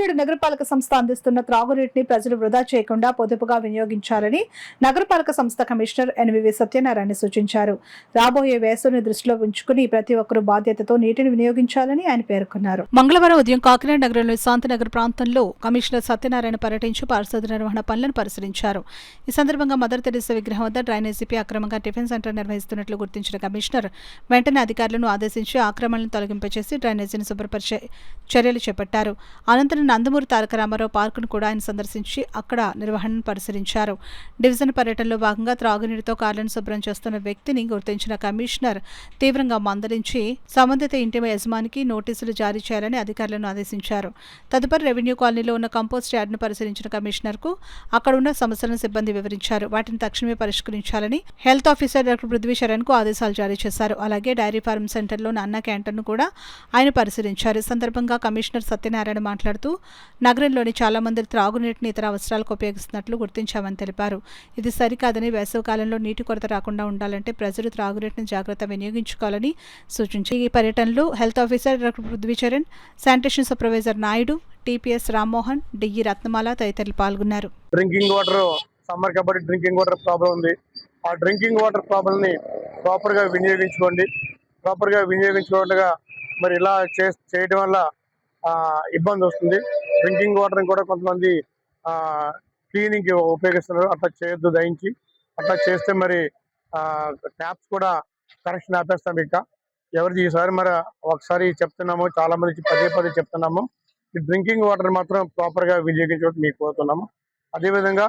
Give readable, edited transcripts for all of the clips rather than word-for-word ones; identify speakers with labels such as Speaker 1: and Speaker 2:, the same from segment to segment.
Speaker 1: కాకినాడ నగరపాలక సంస్థ అందిస్తున్న త్రాగునీటిని ప్రజలు వృధా చేయకుండా పొదుపుగా వినియోగించాలని నగరపాలక సంస్థ కమిషనర్ ఎన్వివి సత్యనారాయణ సూచించారు. రాబోయే వేసవిని దృష్టిలో ఉంచుకుని ప్రతి ఒక్కరూ బాధ్యతతో నీటిని వినియోగించాలని ఆయన పేర్కొన్నారు. మంగళవారం ఉదయం కాకినాడ నగరంలోని శాంతినగర్ ప్రాంతంలో కమిషనర్ సత్యనారాయణ పర్యటించి పారిశుద్ధ్య నిర్వహణ పనులను పరిశీలించారు. ఈ సందర్భంగా మదర్ తెరీసా విగ్రహం వద్ద డ్రైనేజీపై అక్రమంగా టిఫిన్ సెంటర్ నిర్వహిస్తున్నట్లు గుర్తించిన కమిషనర్ వెంటనే అధికారులను ఆదేశించి ఆక్రమణలను తొలగింపచేసి డ్రైనేజీని శుభ్రపరిచే చర్యలు చేపట్టారు. అనంతరం నందమూరి తారక రామారావు పార్కును కూడా ఆయన సందర్శించి అక్కడ నిర్వహణను పరిశీలించారు. డివిజన్ పర్యటనలో భాగంగా త్రాగునీటితో కార్లను శుభ్రం చేస్తున్న వ్యక్తిని గుర్తించిన కమిషనర్ తీవ్రంగా మందలించి సంబంధిత ఇంటి యజమానికి నోటీసులు జారీ చేయాలని అధికారులను ఆదేశించారు. తదుపరి రెవెన్యూ కాలనీలో ఉన్న కంపోస్ట్ యార్డును పరిశీలించిన కమిషనర్కు అక్కడ ఉన్న సమస్యలను సిబ్బంది వివరించారు. వాటిని తక్షణమే పరిష్కరించాలని హెల్త్ ఆఫీసర్ డాక్టర్ పృథ్వీశరణ్కు ఆదేశాలు జారీ చేశారు. అలాగే డైరీ ఫార్మ్ సెంటర్లోని అన్న క్యాంటీన్ను కూడా ఆయన పరిశీలించారు. ఈ సందర్భంగా కమిషనర్ సత్యనారాయణ మాట్లాడుతూ నగరంలోని చాలా మంది త్రాగునీటిని ఇతర అవసరాలకు ఉపయోగిస్తున్నట్లు గుర్తించామని తెలిపారు. ఇది సరికాదని వేసవికాలంలో నీటి కొరత రాకుండా ఉండాలంటే ప్రజలు త్రాగునీటిని జాగ్రత్తగా వినియోగించుకోవాలని సూచించారు. ఈ పర్యటనలో health officer doctor Prithvicharan, sanitation supervisor Naidu, TPS Rammohan, DE Ratnamala తదితరులు పాల్గొన్నారు.
Speaker 2: డ్రింకింగ్ వాటర్ సమ్మర్ కాబట్టి డ్రింకింగ్ వాటర్ ప్రాబ్లం ఉంది. ఆ డ్రింకింగ్ వాటర్ ప్రాబ్లం ని ప్రాపర్ గా వినియోగించుకోండి. ప్రాపర్ గా వినియోగించుకోవడంగా మరి ఇలా చేయడం వల్ల ఇబ్బంది వస్తుంది. డ్రింకింగ్ వాటర్ కూడా కొంతమంది క్లీనింగ్ కి ఉపయోగిస్తున్నారు. అట్లా చేయొద్దు దయించి. అట్లా చేస్తే మరి ట్యాప్స్ కూడా కనెక్షన్ ఆపేస్తాం. ఇంకా ఎవరిది ఈసారి మరి ఒకసారి చెప్తున్నాము, చాలా మంది పదే చెప్తున్నాము. ఈ డ్రింకింగ్ వాటర్ మాత్రం ప్రాపర్ గా వినియోగించడం మీకు కోరుతున్నాము. అదేవిధంగా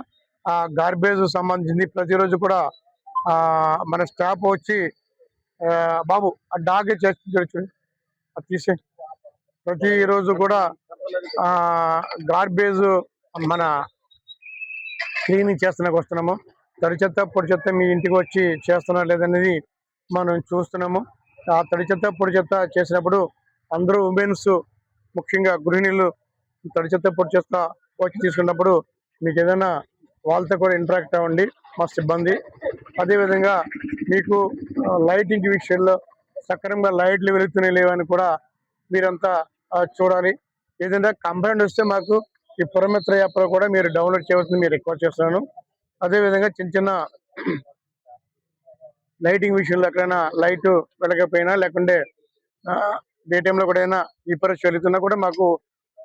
Speaker 2: గార్బేజ్ సంబంధించింది ప్రతిరోజు కూడా మన స్టాఫ్ వచ్చి బాబు ఆ డాగ్ చేసి తీసే ప్రతిరోజు కూడా గార్బేజ్ మన క్లీనింగ్ చేస్తున్నాకు వస్తున్నాము. తడి చెత్త పొడి చెత్త మీ ఇంటికి వచ్చి చేస్తున్నా లేదనేది మనం చూస్తున్నాము. ఆ తడి చెత్త పొడి చెత్త చేసినప్పుడు అందరూ ఉమెన్స్ ముఖ్యంగా గృహిణులు తడి చెత్త పొడి చెత్త వచ్చి తీసుకున్నప్పుడు మీకు ఏదైనా వాళ్ళతో కూడా ఇంటరాక్ట్ అవ్వండి మా సిబ్బంది. అదేవిధంగా మీకు లైటింగ్ విషయంలో సక్రమంగా లైట్లు వెలుగుతూనే లేవని కూడా మీరంతా చూడాలి. ఏదైనా కంప్లైంట్ వస్తే మాకు ఈ పురమిత్ర యాప్లో కూడా మీరు డౌన్లోడ్ చేయవలసింది మీరు రిక్వెస్ట్ చేస్తున్నాను. అదేవిధంగా చిన్న లైటింగ్ విషయంలో ఎక్కడైనా లైట్ వెలగకపోయినా లేకుంటే డే టైంలో కూడా ఏదైనా విపరీత వెలుగుతున్నా కూడా మాకు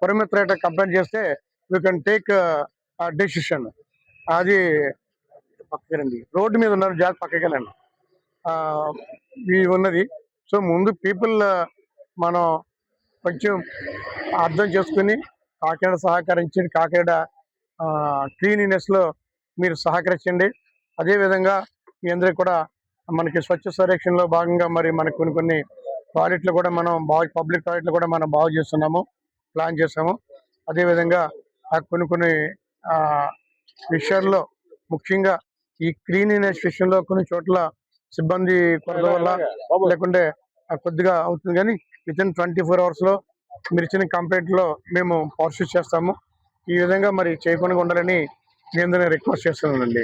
Speaker 2: పురమిత్ర కంప్లైంట్ చేస్తే యూ కెన్ టేక్ డెసిషన్. అది పక్కరండి, రోడ్డు మీద ఉన్నారు, జాగ్రత్త పక్కకి వెళ్ళండి. ఇవి ఉన్నది. సో ముందు పీపుల్ మనం కొంచెం అర్థం చేసుకుని కాకినాడ సహకరించండి. కాకినాడ క్లీనినెస్ లో మీరు సహకరించండి. అదేవిధంగా మీ అందరికీ కూడా మనకి స్వచ్ఛ సర్వేక్షణలో భాగంగా మరి మనకు కొన్ని టాయిలెట్లు కూడా మనం పబ్లిక్ టాయిలెట్లు కూడా మనం బాగు చేస్తున్నాము, ప్లాన్ చేసాము. అదేవిధంగా కొన్ని విషయాల్లో ముఖ్యంగా ఈ క్లీనినెస్ విషయంలో కొన్ని చోట్ల సిబ్బంది కొరత వల్ల లేకుంటే కొద్దిగా అవుతుంది. కానీ వితిన్ 24 hours లో మీరు ఇచ్చిన కంప్లైంట్ లో మేము పర్సూ చేస్తాము. ఈ విధంగా మరి చేయకుండా ఉండాలని మీ అందరినీ రిక్వెస్ట్ చేస్తున్నానండి.